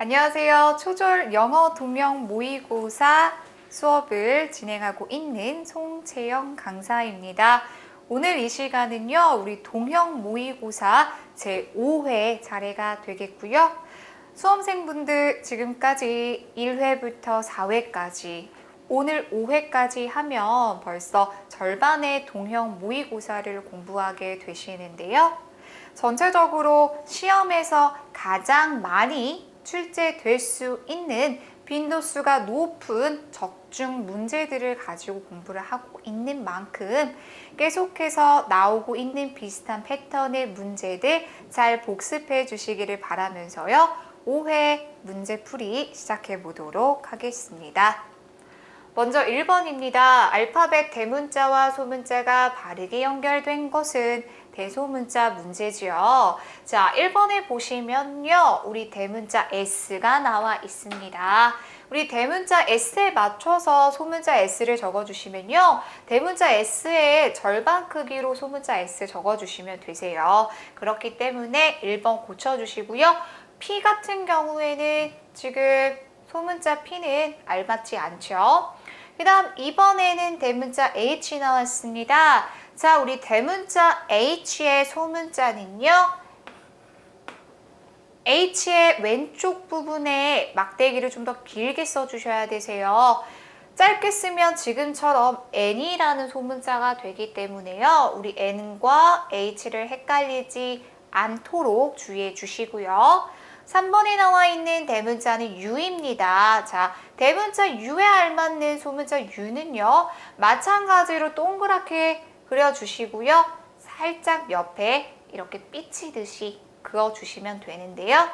안녕하세요. 초졸 영어 동명 모의고사 수업을 진행하고 있는 송채영 강사입니다. 오늘 이 시간은요, 우리 동형 모의고사 제5회 차례가 되겠고요. 수험생분들 지금까지 1회부터 4회까지 오늘 5회까지 하면 벌써 절반의 동형 모의고사를 공부하게 되시는데요. 전체적으로 시험에서 가장 많이 출제될 수 있는 빈도수가 높은 적중 문제들을 가지고 공부를 하고 있는 만큼 계속해서 나오고 있는 비슷한 패턴의 문제들 잘 복습해 주시기를 바라면서요. 5회 문제풀이 시작해 보도록 하겠습니다. 먼저 1번입니다. 알파벳 대문자와 소문자가 바르게 연결된 것은 대소문자 문제지요. 자, 1번에 보시면요. 우리 대문자 S가 나와 있습니다. 우리 대문자 S에 맞춰서 소문자 S를 적어주시면요. 대문자 S의 절반 크기로 소문자 S 적어주시면 되세요. 그렇기 때문에 1번 고쳐주시고요. P 같은 경우에는 지금 소문자 P는 알맞지 않죠. 그 다음 2번에는 대문자 H 나왔습니다. 자, 우리 대문자 H의 소문자는요. H의 왼쪽 부분에 막대기를 좀 더 길게 써주셔야 되세요. 짧게 쓰면 지금처럼 N이라는 소문자가 되기 때문에요. 우리 N과 H를 헷갈리지 않도록 주의해 주시고요. 3번에 나와 있는 대문자는 U입니다. 자, 대문자 U에 알맞는 소문자 U는요. 마찬가지로 동그랗게 그려주시고요. 살짝 옆에 이렇게 삐치듯이 그어주시면 되는데요.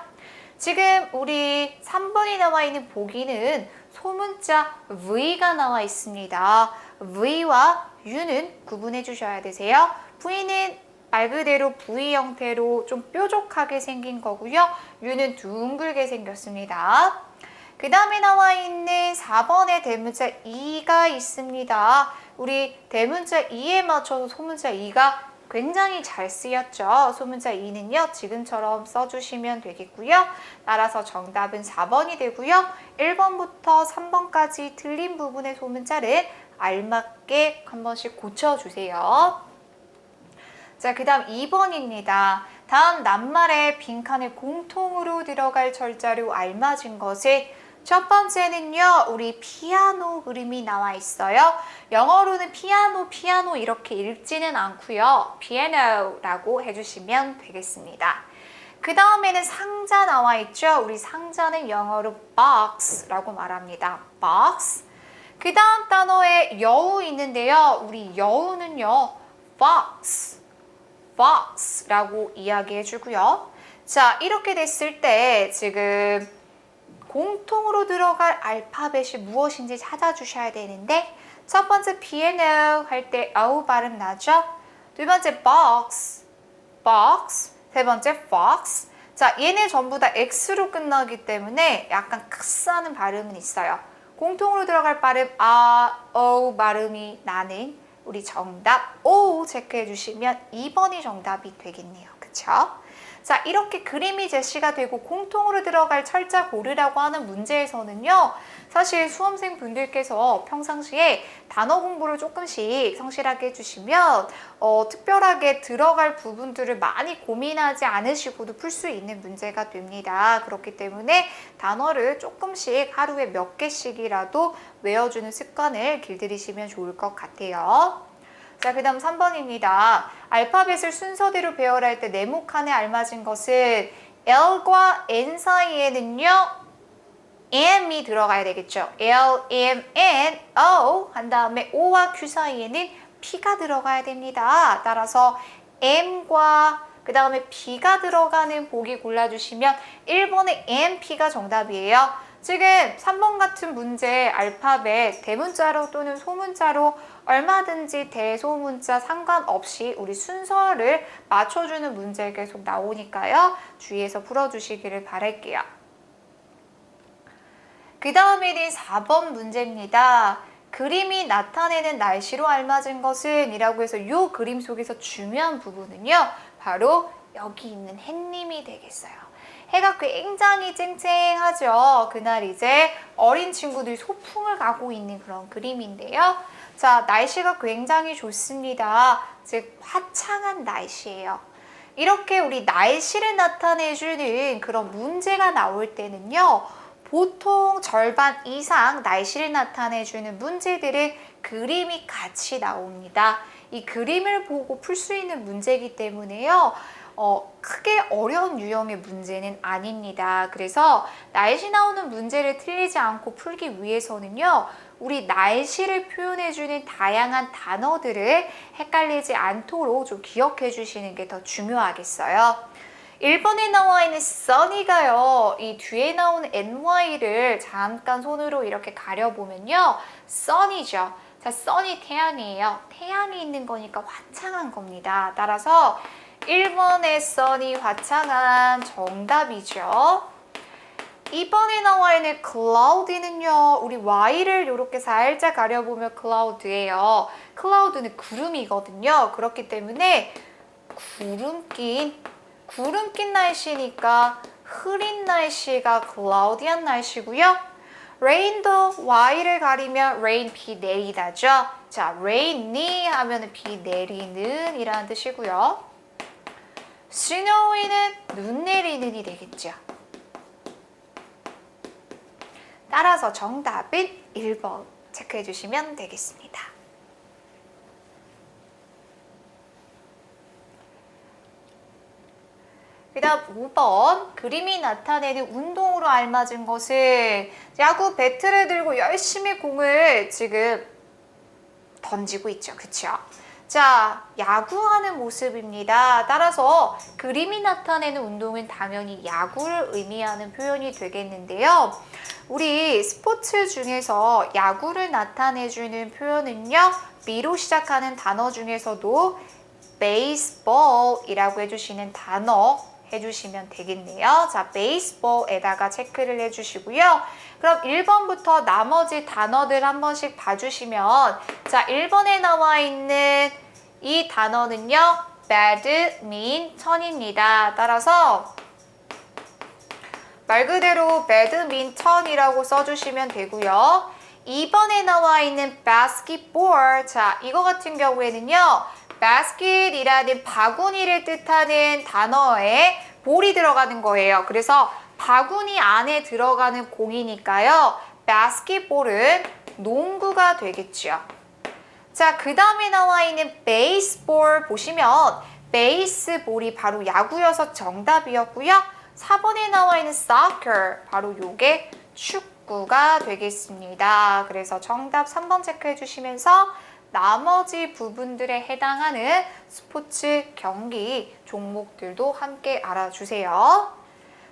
지금 우리 3번에 나와 있는 보기는 소문자 V가 나와 있습니다. V와 U는 구분해 주셔야 되세요. V는 말 그대로 V 형태로 좀 뾰족하게 생긴 거고요. U는 둥글게 생겼습니다. 그 다음에 나와 있는 4번의 대문자 E가 있습니다. 우리 대문자 E에 맞춰서 소문자 E가 굉장히 잘 쓰였죠. 소문자 E는요. 지금처럼 써주시면 되겠고요. 따라서 정답은 4번이 되고요. 1번부터 3번까지 틀린 부분의 소문자를 알맞게 한 번씩 고쳐주세요. 자, 그 다음 2번입니다. 다음 낱말에 빈칸에 공통으로 들어갈 철자로 알맞은 것은 첫 번째는요. 우리 피아노 그림이 나와 있어요. 영어로는 피아노 이렇게 읽지는 않고요. 피아노라고 해주시면 되겠습니다. 그 다음에는 상자 나와 있죠. 우리 상자는 영어로 box라고 말합니다. box. 그 다음 단어에 여우 있는데요. 우리 여우는요. box라고 이야기해 주고요. 자, 이렇게 됐을 때 지금 공통으로 들어갈 알파벳이 무엇인지 찾아주셔야 되는데 첫 번째 piano 할 때 어우 발음 나죠? 두 번째 box, 세 번째 fox. 자, 얘네 전부 다 X로 끝나기 때문에 약간 크스하는 발음은 있어요. 공통으로 들어갈 발음 오 발음이 나는 우리 정답 O 체크해 주시면 2번이 정답이 되겠네요. 그쵸? 자, 이렇게 그림이 제시가 되고 공통으로 들어갈 철자 고르라고 하는 문제에서는요. 사실 수험생 분들께서 평상시에 단어 공부를 조금씩 성실하게 해주시면 특별하게 들어갈 부분들을 많이 고민하지 않으시고도 풀 수 있는 문제가 됩니다. 그렇기 때문에 단어를 조금씩 하루에 몇 개씩이라도 외워주는 습관을 길들이시면 좋을 것 같아요. 자, 그 다음 3번입니다. 알파벳을 순서대로 배열할 때 네모칸에 알맞은 것은 L과 N 사이에는요. M이 들어가야 되겠죠. L, M, N, O 한 다음에 O와 Q 사이에는 P가 들어가야 됩니다. 따라서 M과 그 다음에 P가 들어가는 보기 골라주시면 1번의 M, P가 정답이에요. 지금 3번 같은 문제 알파벳 대문자로 또는 소문자로 얼마든지 대소문자 상관없이 우리 순서를 맞춰주는 문제 계속 나오니까요. 주의해서 풀어주시기를 바랄게요. 그 다음에는 4번 문제입니다. 그림이 나타내는 날씨로 알맞은 것은 이라고 해서 이 그림 속에서 중요한 부분은요. 바로 여기 있는 햇님이 되겠어요. 해가 굉장히 쨍쨍하죠. 그날 이제 어린 친구들이 소풍을 가고 있는 그런 그림인데요. 자, 날씨가 굉장히 좋습니다. 즉 화창한 날씨예요. 이렇게 우리 날씨를 나타내주는 그런 문제가 나올 때는요. 보통 절반 이상 날씨를 나타내주는 문제들은 그림이 같이 나옵니다. 이 그림을 보고 풀 수 있는 문제이기 때문에요. 크게 어려운 유형의 문제는 아닙니다. 그래서 날씨 나오는 문제를 틀리지 않고 풀기 위해서는요. 우리 날씨를 표현해주는 다양한 단어들을 헷갈리지 않도록 좀 기억해 주시는 게 더 중요하겠어요. 1번에 나와 있는 sunny가요. 이 뒤에 나오는 ny를 잠깐 손으로 이렇게 가려보면요. sun이죠. 자, sun이 태양이에요. 태양이 있는 거니까 화창한 겁니다. 따라서 1번의 sun이 화창한 정답이죠. 2번에 나와 있는 cloud는요. 우리 y를 이렇게 살짝 가려보면 cloud예요. cloud는 구름이거든요. 그렇기 때문에 구름 낀 날씨니까 흐린 날씨가 cloudy한 날씨고요. rain도 y를 가리면 rain 비 내리다죠. 자, rainy 하면 비 내리는 이라는 뜻이고요. snow이는 눈 내리는이 되겠죠. 따라서 정답은 1번 체크해 주시면 되겠습니다. 그 다음 5번 그림이 나타내는 운동으로 알맞은 것은 야구 배트를 들고 열심히 공을 지금 던지고 있죠. 그쵸? 자, 야구하는 모습입니다. 따라서 그림이 나타내는 운동은 당연히 야구를 의미하는 표현이 되겠는데요. 우리 스포츠 중에서 야구를 나타내주는 표현은요. B로 시작하는 단어 중에서도 baseball이라고 해주시는 단어 해주시면 되겠네요. 자, baseball에다가 체크를 해주시고요. 그럼 1번부터 나머지 단어들 한 번씩 봐주시면 자, 1번에 나와 있는 이 단어는요. badminton입니다. 따라서 말 그대로 배드민턴이라고 써주시면 되고요. 2번에 나와 있는 basketball. 자, 이거 같은 경우에는요. basket이라는 바구니를 뜻하는 단어에 볼이 들어가는 거예요. 그래서 바구니 안에 들어가는 공이니까요. basketball은 농구가 되겠죠. 자, 그 다음에 나와 있는 baseball 보시면 베이스볼이 바로 야구여서 정답이었고요. 4번에 나와 있는 soccer, 바로 요게 축구가 되겠습니다. 그래서 정답 3번 체크해 주시면서 나머지 부분들에 해당하는 스포츠 경기 종목들도 함께 알아주세요.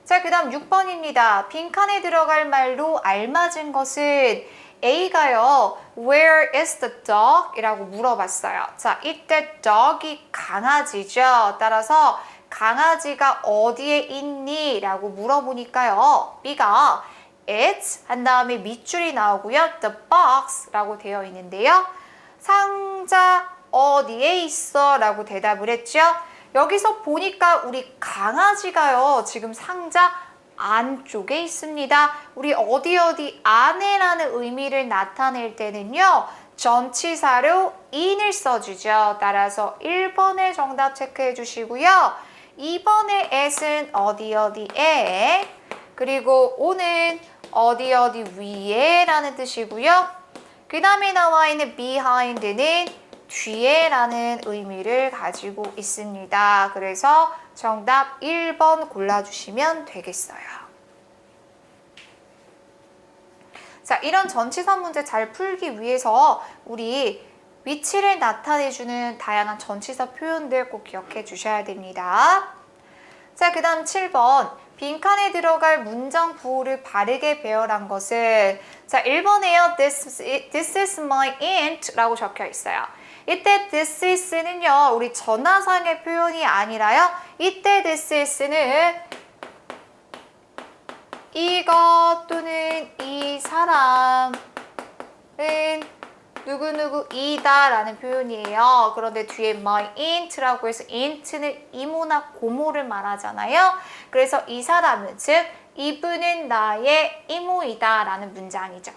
자, 그 다음 6번입니다. 빈칸에 들어갈 말로 알맞은 것은 A가요. Where is the dog? 이라고 물어봤어요. 자, 이때 dog이 강아지죠. 따라서 강아지가 어디에 있니? 라고 물어보니까요. B가 it's 한 다음에 밑줄이 나오고요. The box 라고 되어 있는데요. 상자 어디에 있어? 라고 대답을 했죠. 여기서 보니까 우리 강아지가요. 지금 상자 안쪽에 있습니다. 우리 어디 안에라는 의미를 나타낼 때는요. 전치사로 in을 써주죠. 따라서 1번의 정답 체크해 주시고요. 2번의 at은 어디에 그리고 o는 어디 위에 라는 뜻이고요. 그 다음에 나와 있는 behind는 뒤에 라는 의미를 가지고 있습니다. 그래서 정답 1번 골라주시면 되겠어요. 자, 이런 전치사 문제 잘 풀기 위해서 우리 위치를 나타내주는 다양한 전치사 표현들 꼭 기억해 주셔야 됩니다. 자, 그 다음 7번. 빈칸에 들어갈 문장 부호를 바르게 배열한 것은 자, 1번에요. This is my aunt 라고 적혀 있어요. 이때 this is는요. 우리 전화상의 표현이 아니라요. 이때 this is는 이것 또는 이 사람은 누구누구이다 라는 표현이에요. 그런데 뒤에 my aunt라고 해서 aunt는 이모나 고모를 말하잖아요. 그래서 이 사람은, 즉 이분은 나의 이모이다 라는 문장이죠.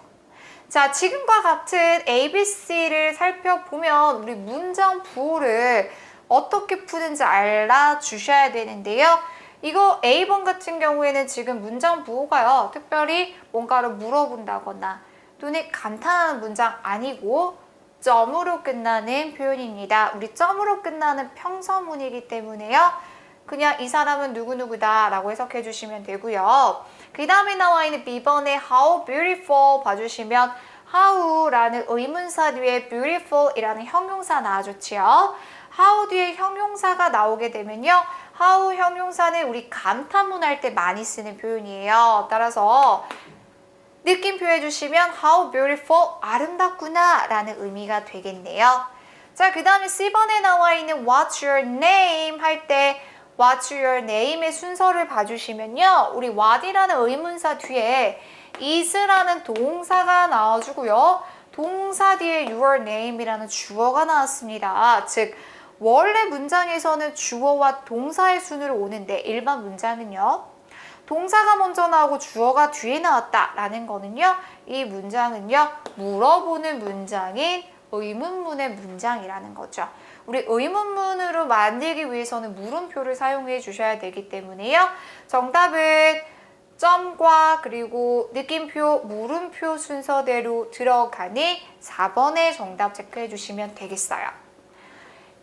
자, 지금과 같은 ABC를 살펴보면 우리 문장 부호를 어떻게 푸는지 알아주셔야 되는데요. 이거 A번 같은 경우에는 지금 문장 부호가요. 특별히 뭔가를 물어본다거나 또는 감탄하는 문장 아니고 점으로 끝나는 표현입니다. 우리 점으로 끝나는 평서문이기 때문에요. 그냥 이 사람은 누구누구다 라고 해석해 주시면 되고요. 그 다음에 나와 있는 B번에 how beautiful 봐주시면 how라는 의문사 뒤에 beautiful이라는 형용사 나와줬지요. how 뒤에 형용사가 나오게 되면요. how 형용사는 우리 감탄문 할 때 많이 쓰는 표현이에요. 따라서 느낌표 해주시면 how beautiful, 아름답구나 라는 의미가 되겠네요. 자, 그 다음에 C번에 나와 있는 what's your name 할 때 what's your name의 순서를 봐주시면요. 우리 what이라는 의문사 뒤에 is라는 동사가 나와주고요. 동사 뒤에 your name이라는 주어가 나왔습니다. 즉 원래 문장에서는 주어와 동사의 순으로 오는데 일반 문장은요. 동사가 먼저 나오고 주어가 뒤에 나왔다라는 거는요. 이 문장은요. 물어보는 문장인 의문문의 문장이라는 거죠. 우리 의문문으로 만들기 위해서는 물음표를 사용해 주셔야 되기 때문에요. 정답은 점과 그리고 느낌표, 물음표 순서대로 들어가니 4번의 정답 체크해 주시면 되겠어요.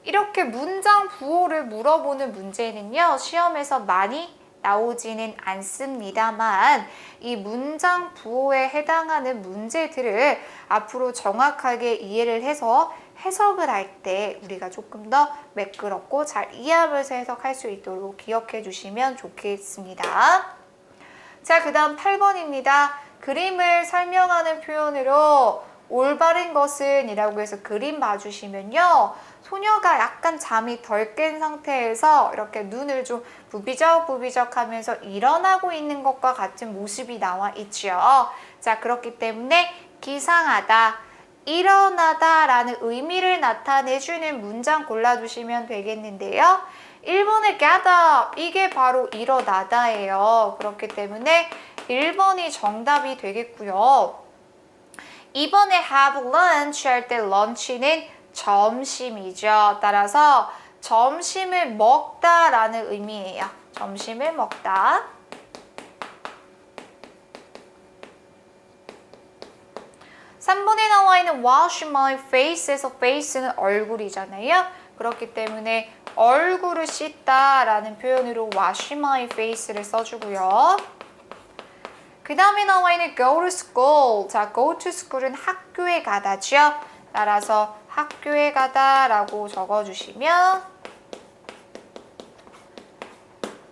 이렇게 문장 부호를 물어보는 문제는요. 시험에서 많이 나오지는 않습니다만 이 문장 부호에 해당하는 문제들을 앞으로 정확하게 이해를 해서 해석을 할 때 우리가 조금 더 매끄럽고 잘 이해하면서 해석할 수 있도록 기억해 주시면 좋겠습니다. 자, 그 다음 8번입니다. 그림을 설명하는 표현으로 올바른 것은 이라고 해서 그림 봐주시면요. 소녀가 약간 잠이 덜 깬 상태에서 이렇게 눈을 좀 부비적부비적 하면서 일어나고 있는 것과 같은 모습이 나와 있죠. 자, 그렇기 때문에 기상하다, 일어나다 라는 의미를 나타내주는 문장 골라주시면 되겠는데요. 1번의 get up, 이게 바로 일어나다예요. 그렇기 때문에 1번이 정답이 되겠고요. 2번에 have lunch 할 때 lunch는 점심이죠. 따라서 점심을 먹다 라는 의미예요. 점심을 먹다. 3번에 나와 있는 wash my face에서 face는 얼굴이잖아요. 그렇기 때문에 얼굴을 씻다 라는 표현으로 wash my face를 써주고요. 그 다음에 나와 있는 go to school. 자, go to school은 학교에 가다죠. 따라서 학교에 가다 라고 적어주시면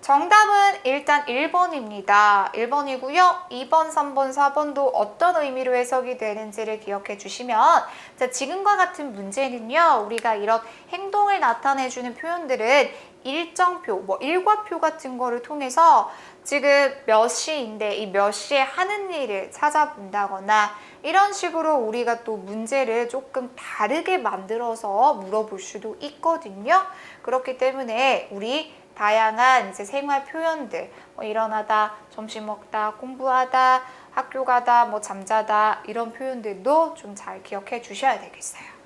정답은 일단 1번입니다. 1번이고요. 2번, 3번, 4번도 어떤 의미로 해석이 되는지를 기억해 주시면 자, 지금과 같은 문제는요. 우리가 이런 행동을 나타내주는 표현들은 일정표, 일과표 같은 거를 통해서 지금 몇 시인데 이 몇 시에 하는 일을 찾아본다거나 이런 식으로 우리가 또 문제를 조금 다르게 만들어서 물어볼 수도 있거든요. 그렇기 때문에 우리 다양한 이제 생활 표현들, 일어나다, 점심 먹다, 공부하다, 학교 가다, 잠자다 이런 표현들도 좀 잘 기억해 주셔야 되겠어요.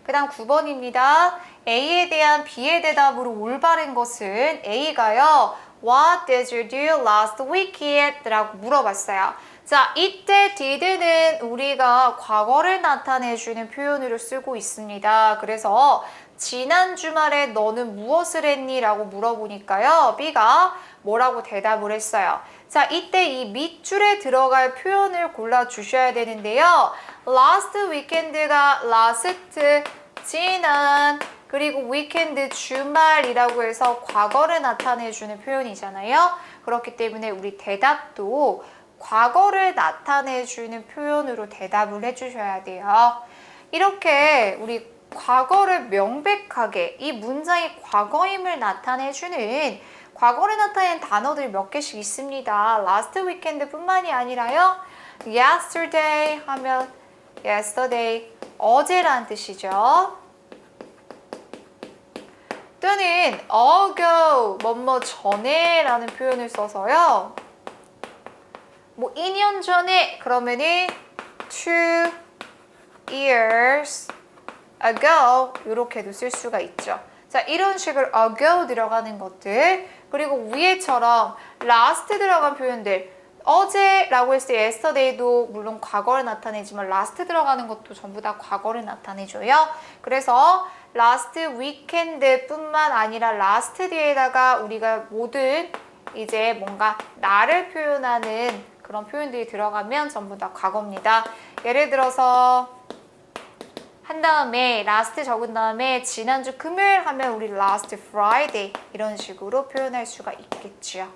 그 다음 9번입니다. A에 대한 B의 대답으로 올바른 것은 A가요. What did you do last weekend? 라고 물어봤어요. 자, 이때 did는 우리가 과거를 나타내주는 표현으로 쓰고 있습니다. 그래서 지난 주말에 너는 무엇을 했니? 라고 물어보니까요. B가 뭐라고 대답을 했어요. 자, 이때 이 밑줄에 들어갈 표현을 골라주셔야 되는데요. last weekend가 last, 지난, 그리고 weekend, 주말이라고 해서 과거를 나타내주는 표현이잖아요. 그렇기 때문에 우리 대답도 과거를 나타내주는 표현으로 대답을 해주셔야 돼요. 이렇게 우리 과거를 명백하게 이 문장의 과거임을 나타내주는 과거를 나타내는 단어들이 몇 개씩 있습니다. last weekend 뿐만이 아니라요. yesterday 하면 yesterday, 어제란 뜻이죠. 또는 ago, 뭐뭐 전에 라는 표현을 써서요. 뭐 2년 전에 그러면은 2 years ago 이렇게도 쓸 수가 있죠. 자, 이런 식으로 ago 들어가는 것들, 그리고 위에처럼 last 들어간 표현들, 어제라고 했을 때 yesterday도 물론 과거를 나타내지만 last 들어가는 것도 전부 다 과거를 나타내줘요. 그래서 last weekend 뿐만 아니라 last 뒤에다가 우리가 모든 이제 뭔가 나를 표현하는 그런 표현들이 들어가면 전부 다 과거입니다. 예를 들어서 한 다음에 last 적은 다음에 지난주 금요일 하면 우리 last Friday 이런 식으로 표현할 수가 있겠죠.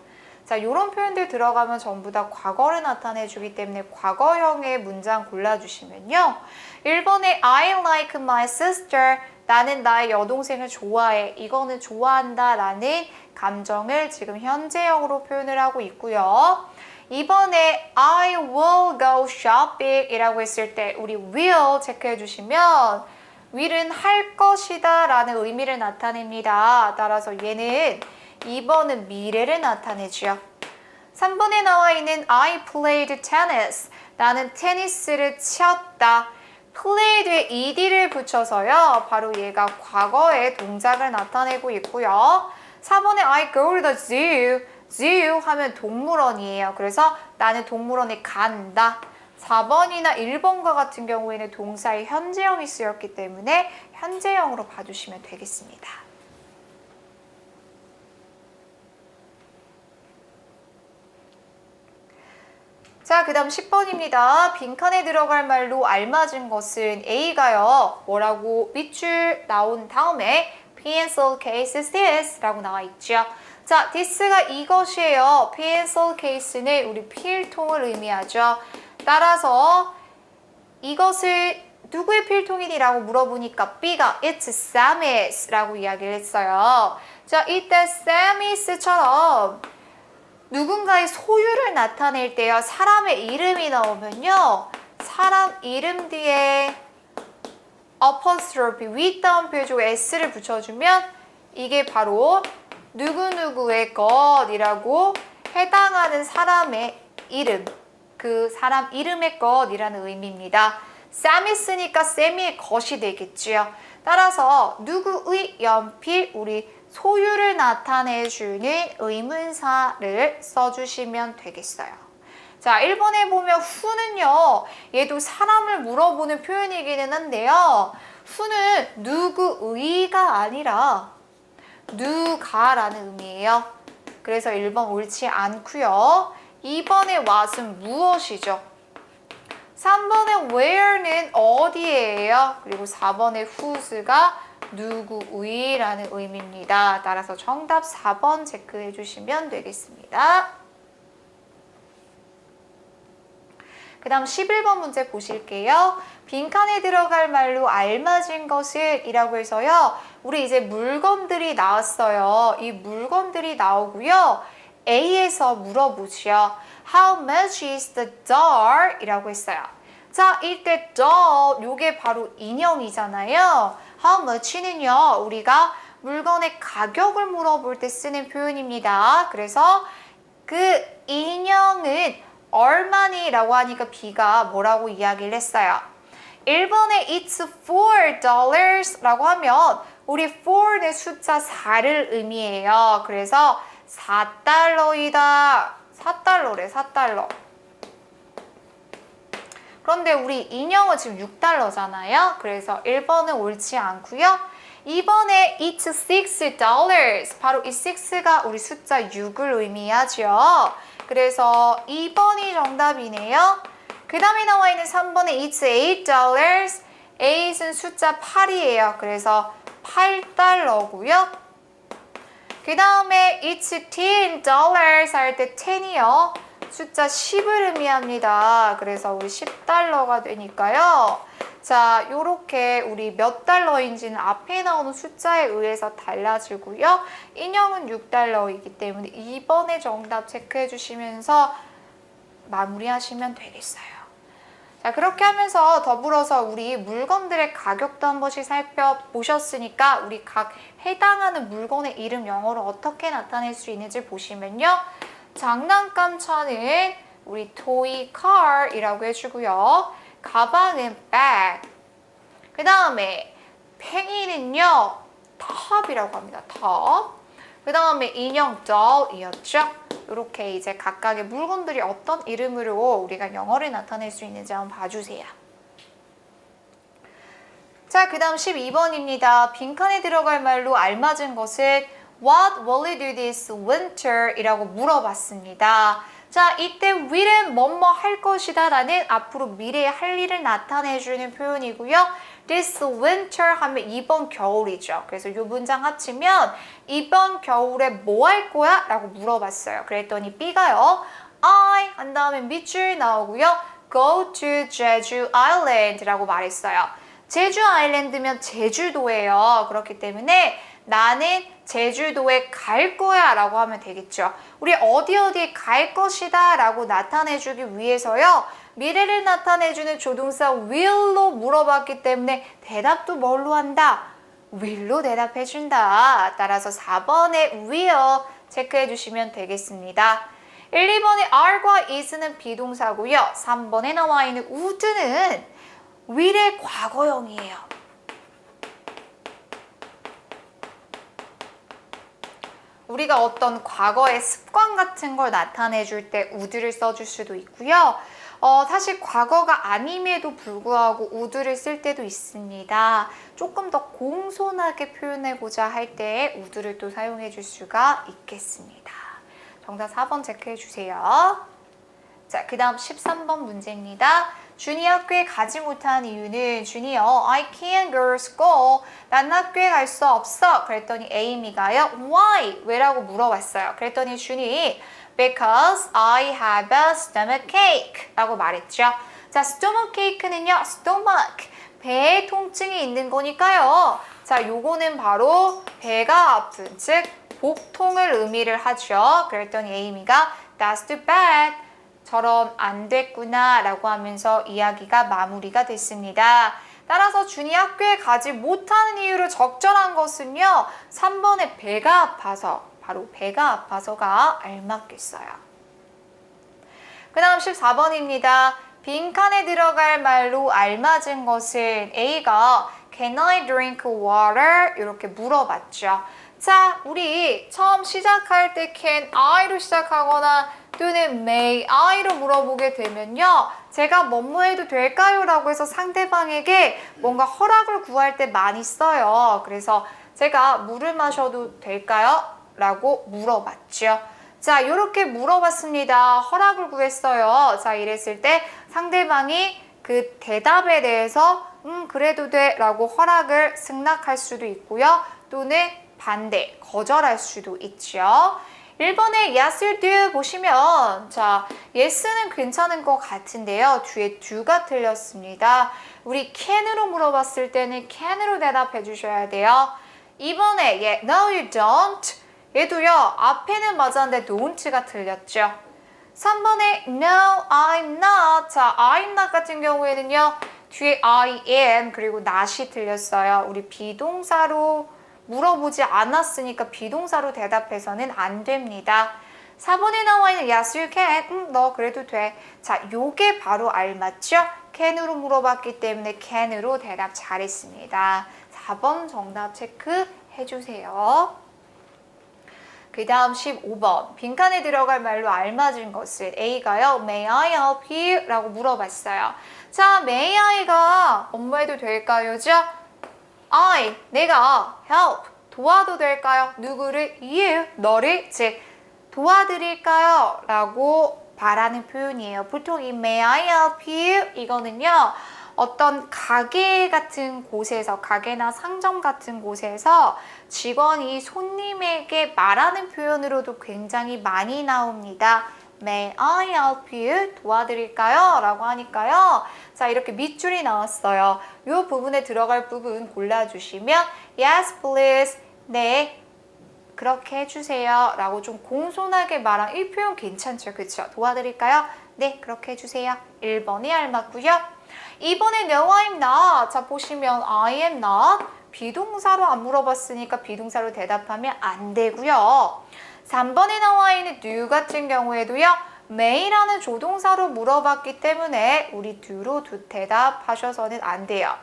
자, 이런 표현들 들어가면 전부 다 과거를 나타내 주기 때문에 과거형의 문장 골라주시면요. 1번에 I like my sister, 나는 나의 여동생을 좋아해. 이거는 좋아한다 라는 감정을 지금 현재형으로 표현을 하고 있고요. 2번에 I will go shopping 이라고 했을 때 우리 will 체크해 주시면 will은 할 것이다 라는 의미를 나타냅니다. 따라서 얘는 2번은 미래를 나타내죠. 3번에 나와 있는 I played tennis, 나는 테니스를 쳤다. played에 ed를 붙여서요. 바로 얘가 과거의 동작을 나타내고 있고요. 4번에 I go to the zoo, zoo 하면 동물원이에요. 그래서 나는 동물원에 간다. 4번이나 1번과 같은 경우에는 동사의 현재형이 쓰였기 때문에 현재형으로 봐주시면 되겠습니다. 자, 그 다음 10번입니다. 빈칸에 들어갈 말로 알맞은 것은 A가요. 뭐라고 밑줄 나온 다음에 pencil case this 라고 나와 있죠. 자, this가 이것이에요. pencil case는 우리 필통을 의미하죠. 따라서 이것을 누구의 필통이니라고 물어보니까 B가 it's Sammy's 라고 이야기를 했어요. 자, 이때 Sammy's처럼 누군가의 소유를 나타낼 때요. 사람의 이름이 나오면요. 사람 이름 뒤에 apostrophe, 윗다운표 해주고 s를 붙여주면 이게 바로 누구누구의 것이라고 해당하는 사람의 이름, 그 사람 이름의 것이라는 의미입니다. 쌈이 쓰니까 쌤의 것이 되겠지요. 따라서 누구의 연필, 우리 소유를 나타내주는 의문사를 써주시면 되겠어요. 자, 1번에 보면 who는요. 얘도 사람을 물어보는 표현이기는 한데요. who는 누구의가 아니라 누가라는 의미예요. 그래서 1번 옳지 않고요. 2번의 what은 무엇이죠? 3번의 where는 어디예요? 그리고 4번의 whos가 누구의라는 의미입니다. 따라서 정답 4번 체크해 주시면 되겠습니다. 그 다음 11번 문제 보실게요. 빈칸에 들어갈 말로 알맞은 것을 이라고 해서요. 우리 이제 물건들이 나왔어요. 이 물건들이 나오고요. A에서 물어보죠. How much is the doll? 이라고 했어요. 자, 이때 doll, 요게 바로 인형이잖아요. How much는요, 우리가 물건의 가격을 물어볼 때 쓰는 표현입니다. 그래서 그 인형은 얼마니? 라고 하니까 B가 뭐라고 이야기를 했어요? 1번에 It's $4 라고 하면 우리 4는 숫자 4를 의미해요. 그래서 4달러이다. 4달러래, 4달러. 그런데 우리 인형은 지금 6달러잖아요. 그래서 1번은 옳지 않고요. 2번에 It's $6. 바로 이 6가 우리 숫자 6을 의미하죠. 그래서 2번이 정답이네요. 그 다음에 나와 있는 3번에 It's $8. 8은 숫자 8이에요. 그래서 8달러고요. 그 다음에 It's $10 할 때 10이요. 숫자 10을 의미합니다. 그래서 우리 10달러가 되니까요. 자, 요렇게 우리 몇 달러인지는 앞에 나오는 숫자에 의해서 달라지고요. 인형은 6달러이기 때문에 2번의 정답 체크해 주시면서 마무리하시면 되겠어요. 자, 그렇게 하면서 더불어서 우리 물건들의 가격도 한 번씩 살펴보셨으니까 우리 각 해당하는 물건의 이름 영어로 어떻게 나타낼 수 있는지 보시면요. 장난감 차는 우리 toy car이라고 해주고요. 가방은 bag. 그 다음에 팽이는요. top이라고 합니다. top. 그 다음에 인형 doll이었죠. 이렇게 이제 각각의 물건들이 어떤 이름으로 우리가 영어를 나타낼 수 있는지 한번 봐주세요. 자, 그 다음 12번입니다. 빈칸에 들어갈 말로 알맞은 것은 What will you do this winter? 이라고 물어봤습니다. 자, 이때 will은 뭐뭐 할 것이다 라는 앞으로 미래의 할 일을 나타내주는 표현이고요. This winter 하면 이번 겨울이죠. 그래서 이 문장 합치면 이번 겨울에 뭐 할 거야? 라고 물어봤어요. 그랬더니 B가요. I 한 다음에 밑줄 나오고요. Go to 제주 아일랜드 라고 말했어요. 제주 아일랜드면 제주도예요. 그렇기 때문에 나는 제주도에 갈 거야 라고 하면 되겠죠. 우리 어디 갈 것이다 라고 나타내주기 위해서요. 미래를 나타내주는 조동사 will로 물어봤기 때문에 대답도 뭘로 한다? will로 대답해준다. 따라서 4번의 will 체크해 주시면 되겠습니다. 1, 2번의 are과 is는 비동사고요. 3번에 나와 있는 would는 will의 과거형이에요. 우리가 어떤 과거의 습관 같은 걸 나타내 줄 때 would를 써줄 수도 있고요. 사실 과거가 아님에도 불구하고 would를 쓸 때도 있습니다. 조금 더 공손하게 표현해보자 할 때 would를 또 사용해 줄 수가 있겠습니다. 정답 4번 체크해 주세요. 자, 그 다음 13번 문제입니다. 준이 학교에 가지 못한 이유는 준이요. I can't go to school. 난 학교에 갈 수 없어. 그랬더니 에이미가요. Why? 왜라고 물어봤어요. 그랬더니 준이 Because I have a stomachache 라고 말했죠. 자, stomachache는요. stomach. 배에 통증이 있는 거니까요. 자, 요거는 바로 배가 아픈, 즉 복통을 의미를 하죠. 그랬더니 에이미가 That's too bad. 저런 안 됐구나 라고 하면서 이야기가 마무리가 됐습니다. 따라서 준이 학교에 가지 못하는 이유로 적절한 것은요. 3번의 배가 아파서, 바로 배가 아파서가 알맞겠어요. 그 다음 14번입니다. 빈칸에 들어갈 말로 알맞은 것은 A가 Can I drink water? 이렇게 물어봤죠. 자, 우리 처음 시작할 때 can I로 시작하거나 또는 may I로 물어보게 되면요. 제가 뭐뭐 해도 될까요? 라고 해서 상대방에게 뭔가 허락을 구할 때 많이 써요. 그래서 제가 물을 마셔도 될까요? 라고 물어봤죠. 자, 이렇게 물어봤습니다. 허락을 구했어요. 자, 이랬을 때 상대방이 그 대답에 대해서 그래도 돼 라고 허락을 승낙할 수도 있고요. 또는 반대, 거절할 수도 있죠. 1번의 yes, you do 보시면 자, yes는 괜찮은 것 같은데요. 뒤에 do가 틀렸습니다. 우리 can으로 물어봤을 때는 can으로 대답해 주셔야 돼요. 2번에 yeah, no, you don't 얘도요. 앞에는 맞았는데 don't가 틀렸죠. 3번에 no, I'm not 자, I'm not 같은 경우에는요. 뒤에 I am 그리고 not이 틀렸어요. 우리 비동사로 물어보지 않았으니까 비동사로 대답해서는 안 됩니다. 4번에 나와 있는 yes, you can. 너 그래도 돼. 자, 요게 바로 알맞죠? can으로 물어봤기 때문에 can으로 대답 잘했습니다. 4번 정답 체크해 주세요. 그 다음 15번. 빈칸에 들어갈 말로 알맞은 것은 A가요. May I help you? 라고 물어봤어요. 자, may I가 업무해도 될까요? 내가 help, 도와도 될까요? 누구를? you, 너를, 즉 도와드릴까요? 라고 말하는 표현이에요. 보통 이 may I help you 이거는요. 어떤 가게 같은 곳에서, 가게나 상점 같은 곳에서 직원이 손님에게 말하는 표현으로도 굉장히 많이 나옵니다. May I help you? 도와드릴까요? 라고 하니까요. 자, 이렇게 밑줄이 나왔어요. 이 부분에 들어갈 부분 골라주시면 Yes, please. 네, 그렇게 해주세요. 라고 좀 공손하게 말한 이 표현 괜찮죠? 그쵸? 도와드릴까요? 네, 그렇게 해주세요. 1번이 알맞고요. 2번에 No, I'm not. 자, 보시면 I am not. 비동사로 안 물어봤으니까 비동사로 대답하면 안 되고요. 3번에 나와 있는 do 같은 경우에도요. may라는 조동사로 물어봤기 때문에 우리 do로 대답하셔서는 안 돼요.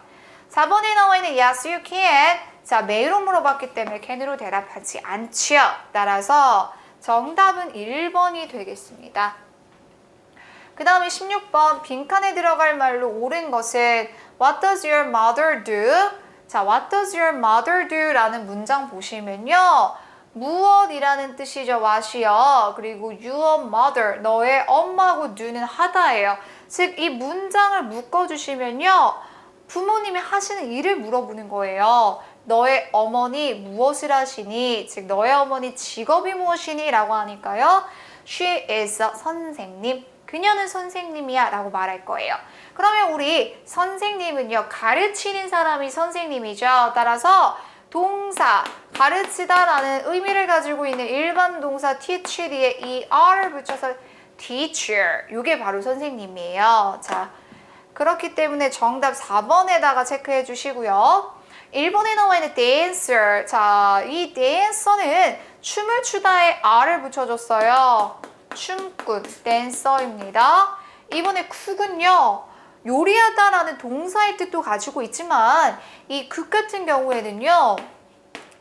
4번에 나와 있는 yes, you can. 자, may로 물어봤기 때문에 can으로 대답하지 않지요. 따라서 정답은 1번이 되겠습니다. 그 다음에 16번 빈칸에 들어갈 말로 옳은 것은 What does your mother do? 자, What does your mother do? 라는 문장 보시면요. 무엇이라는 뜻이죠. what이요. 그리고 your mother, 너의 엄마하고 do는 하다예요. 즉, 이 문장을 묶어주시면요. 부모님이 하시는 일을 물어보는 거예요. 너의 어머니 무엇을 하시니? 즉, 너의 어머니 직업이 무엇이니? 라고 하니까요. She is a 선생님. 그녀는 선생님이야 라고 말할 거예요. 그러면 우리 선생님은요. 가르치는 사람이 선생님이죠. 따라서 동사, 가르치다 라는 의미를 가지고 있는 일반 동사 teach 뒤에 이 r을 붙여서 teacher, 이게 바로 선생님이에요. 자, 그렇기 때문에 정답 4번에다가 체크해 주시고요. 1번에 나와 있는 dancer, 자, 이 dancer는 춤을 추다에 r을 붙여줬어요. 춤꾼, 댄서입니다. 이번에 cook은요. 요리하다라는 동사의 뜻도 가지고 있지만 이 cook 같은 경우에는요.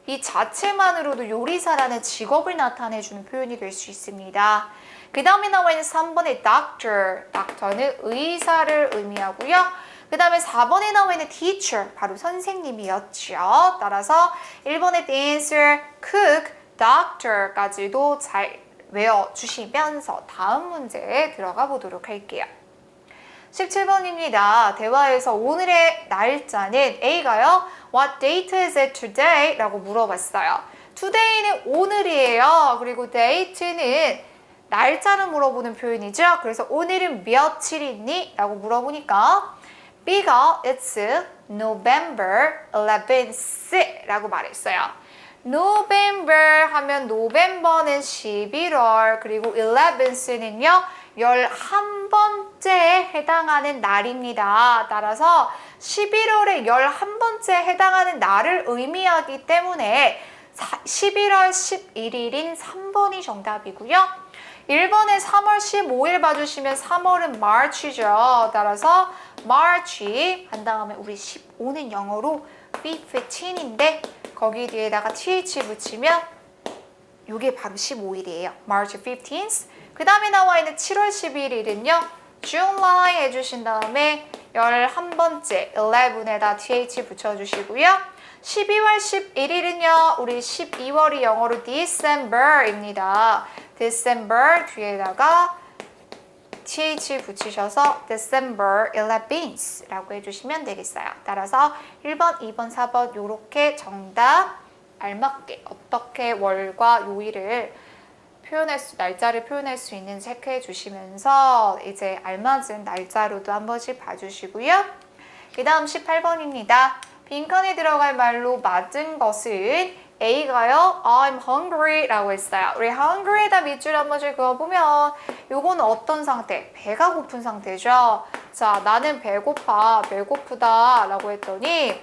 이 자체만으로도 요리사라는 직업을 나타내주는 표현이 될 수 있습니다. 그 다음에 나와 있는 3번의 doctor, doctor는 의사를 의미하고요. 그 다음에 4번에 나와 있는 teacher, 바로 선생님이었죠. 따라서 1번의 dancer, cook, doctor까지도 잘 외워주시면서 다음 문제에 들어가 보도록 할게요. 17번입니다. 대화에서 오늘의 날짜는 A가요. What date is it today? 라고 물어봤어요. Today는 오늘이에요. 그리고 date는 날짜를 물어보는 표현이죠. 그래서 오늘은 며칠이니? 라고 물어보니까 B가 It's November 11th 라고 말했어요. November 하면 노벰버는 11월 그리고 11th는요 11번째에 해당하는 날입니다. 따라서 11월에 11번째에 해당하는 날을 의미하기 때문에 11월 11일인 3번이 정답이고요. 1번에 3월 15일 봐주시면 3월은 March죠. 따라서 March 한 다음에 우리 15는 영어로 B15인데 거기 뒤에다가 th 붙이면 이게 바로 15일이에요. March 15th. 그 다음에 나와 있는 7월 11일은요. July 해주신 다음에 11번째 11에다 th 붙여주시고요. 12월 11일은요. 우리 12월이 영어로 December입니다. December 뒤에다가 th 붙이셔서 December 11th 라고 해주시면 되겠어요. 따라서 1번, 2번, 4번 이렇게 정답 알맞게 어떻게 월과 요일을 날짜를 표현할 수 있는지 체크해 주시면서 이제 알맞은 날짜로도 한 번씩 봐주시고요. 그 다음 18번입니다. 빈칸에 들어갈 말로 맞은 것은 A가요. I'm hungry 라고 했어요. 우리 hungry에다 밑줄 한 번씩 그어보면 요거는 어떤 상태? 배가 고픈 상태죠. 자, 나는 배고프다 라고 했더니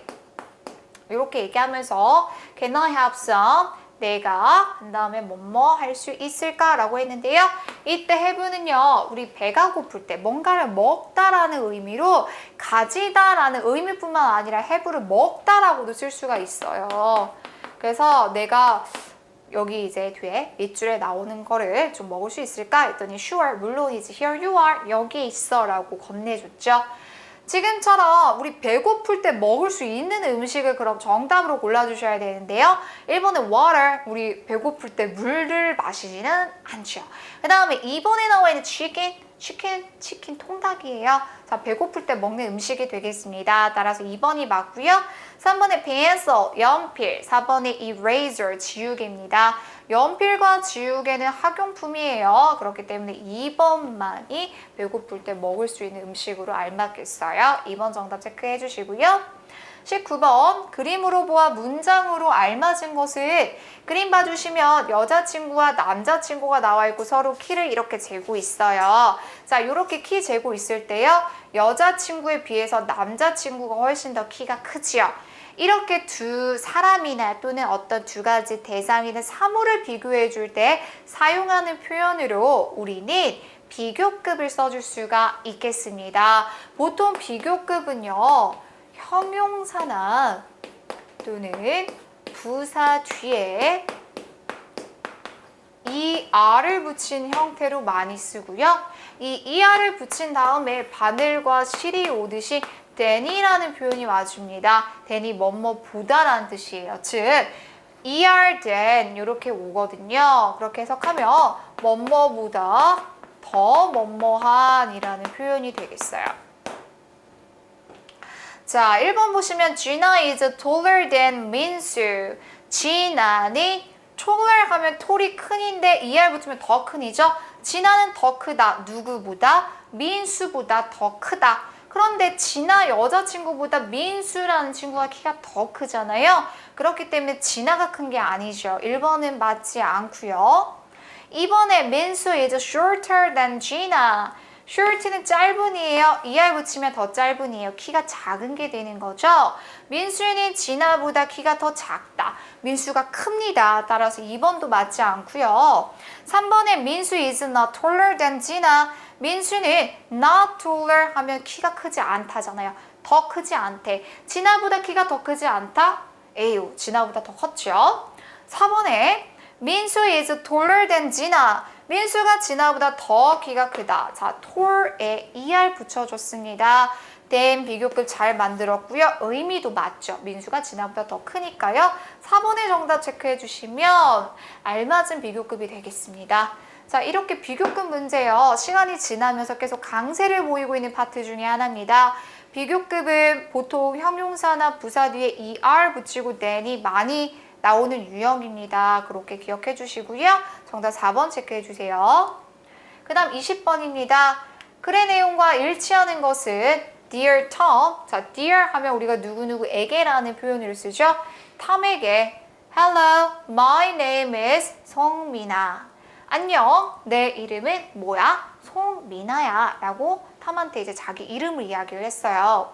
이렇게 얘기하면서 Can I have some? 내가 그 다음에 뭐뭐 할 수 있을까? 라고 했는데요. 이때 have는요. 우리 배가 고플 때 뭔가를 먹다라는 의미로 가지다라는 의미뿐만 아니라 have를 먹다라고도 쓸 수가 있어요. 그래서 내가 여기 이제 뒤에 밑줄에 나오는 거를 좀 먹을 수 있을까? 했더니 sure, 물론이지. Here you are. 여기 있어. 라고 건네줬죠. 지금처럼 우리 배고플 때 먹을 수 있는 음식을 그럼 정답으로 골라주셔야 되는데요. 1번은 water, 우리 배고플 때 물을 마시지는 않죠. 그 다음에 2번에 나와 있는 chicken, 치킨 통닭이에요. 자, 배고플 때 먹는 음식이 되겠습니다. 따라서 2번이 맞고요. 3번의 pencil, 연필, 4번의 eraser, 지우개입니다. 연필과 지우개는 학용품이에요. 그렇기 때문에 2번만이 배고플 때 먹을 수 있는 음식으로 알맞겠어요. 2번 정답 체크해 주시고요. 19번 그림으로 보아 문장으로 알맞은 것은 그림 봐주시면 여자친구와 남자친구가 나와 있고 서로 키를 이렇게 재고 있어요. 자, 이렇게 키 재고 있을 때요. 여자친구에 비해서 남자친구가 훨씬 더 키가 크지요. 이렇게 두 사람이나 또는 어떤 두 가지 대상이나 사물을 비교해 줄 때 사용하는 표현으로 우리는 비교급을 써줄 수가 있겠습니다. 보통 비교급은요. 형용사나 또는 부사 뒤에 er을 붙인 형태로 많이 쓰고요. 이 er을 붙인 다음에 바늘과 실이 오듯이 than이라는 표현이 와줍니다. than이 뭐뭐보다라는 뜻이에요. 즉 er than 이렇게 오거든요. 그렇게 해석하면 뭐뭐보다 더 뭐뭐한이라는 표현이 되겠어요. 자, 1번 보시면 Gina is taller than 민수. Gina는 taller 하면 톨이 큰인데 er 붙으면 더 큰이죠. 진아는 더 크다. 누구보다? 민수보다 더 크다. 그런데 진아 여자친구보다 민수라는 친구가 키가 더 크잖아요. 그렇기 때문에 진아가 큰 게 아니죠. 1번은 맞지 않고요. 2번에 민수 is shorter than Gina. short는 짧은이에요. er 붙이면 더 짧은이에요. 키가 작은 게 되는 거죠. 민수는 진아보다 키가 더 작다. 민수가 큽니다. 따라서 2번도 맞지 않고요. 3번에 민수 is not taller than Gina. 민수는 not taller 하면 키가 크지 않다잖아요. 더 크지 않대. 진아보다 키가 더 크지 않다? 에휴, 진아보다 더 컸죠. 4번에 민수 is taller than Gina. 민수가 진아보다 더 키가 크다. 자, tall에 er 붙여줬습니다. than 비교급 잘 만들었고요. 의미도 맞죠. 민수가 진아보다 더 크니까요. 4번의 정답 체크해 주시면 알맞은 비교급이 되겠습니다. 자, 이렇게 비교급 문제요. 시간이 지나면서 계속 강세를 보이고 있는 파트 중에 하나입니다. 비교급은 보통 형용사나 부사 뒤에 er 붙이고 than이 많이 나오는 유형입니다. 그렇게 기억해 주시고요. 정답 4번 체크해 주세요. 그 다음 20번입니다. 글의 내용과 일치하는 것은 Dear Tom. 자, Dear 하면 우리가 누구누구에게라는 표현을 쓰죠. 톰에게 Hello, my name is 송민아. 안녕, 내 이름은 뭐야? 송민아야 라고 톰한테 이제 자기 이름을 이야기를 했어요.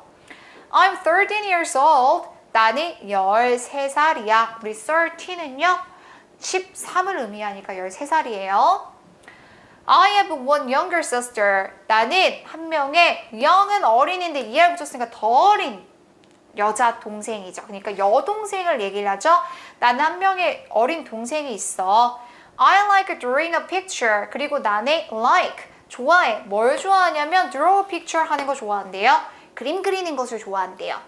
I'm 13 years old. 나는 13살이야. 우리 13은요. 13을 의미하니까 13살이에요. I have one younger sister. 나는 한 명의 young은 어린인데 er 붙였으니까 더 어린 여자 동생이죠. 그러니까 여동생을 얘기를 하죠. 나는 한 명의 어린 동생이 있어. I like drawing a picture. 그리고 나는 like, 좋아해. 뭘 좋아하냐면 draw a picture 하는 거 좋아한대요. 그림 그리는 것을 좋아한대요.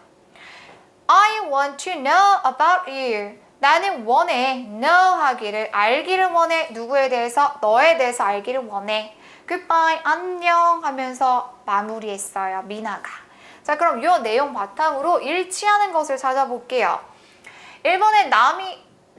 I want to know about you. 나는 원해, know 하기를, 알기를 원해. 누구에 대해서? 너에 대해서 알기를 원해. Goodbye, 안녕 하면서 마무리했어요. 미나가. 자, 그럼 이 내용 바탕으로 일치하는 것을 찾아볼게요. 1번에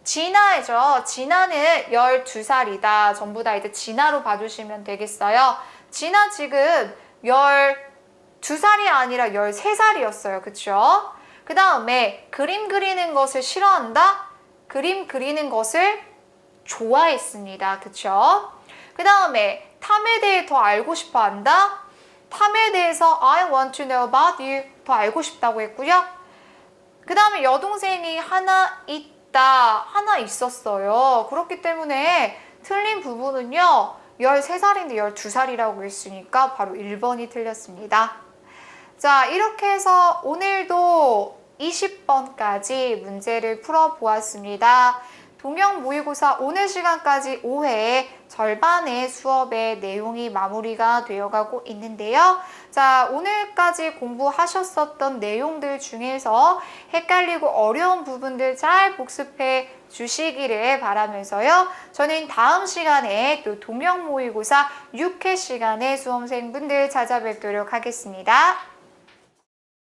진아죠. 진아는 12살이다. 전부 다 이제 진아로 봐주시면 되겠어요. 진아 지금 12살이 아니라 13살이었어요. 그쵸? 그 다음에 그림 그리는 것을 싫어한다? 그림 그리는 것을 좋아했습니다. 그쵸? 그 다음에 탐에 대해 더 알고 싶어 한다? 탐에 대해서 I want to know about you. 더 알고 싶다고 했고요. 그 다음에 여동생이 하나 있었어요. 그렇기 때문에 틀린 부분은요. 13살인데 12살이라고 했으니까 바로 1번이 틀렸습니다. 자, 이렇게 해서 오늘도 20번까지 문제를 풀어보았습니다. 동형 모의고사 오늘 시간까지 5회 절반의 수업의 내용이 마무리가 되어가고 있는데요. 자, 오늘까지 공부하셨었던 내용들 중에서 헷갈리고 어려운 부분들 잘 복습해 주시기를 바라면서요. 저는 다음 시간에 또 동영 모의고사 6회 시간에 수험생분들 찾아뵙도록 하겠습니다.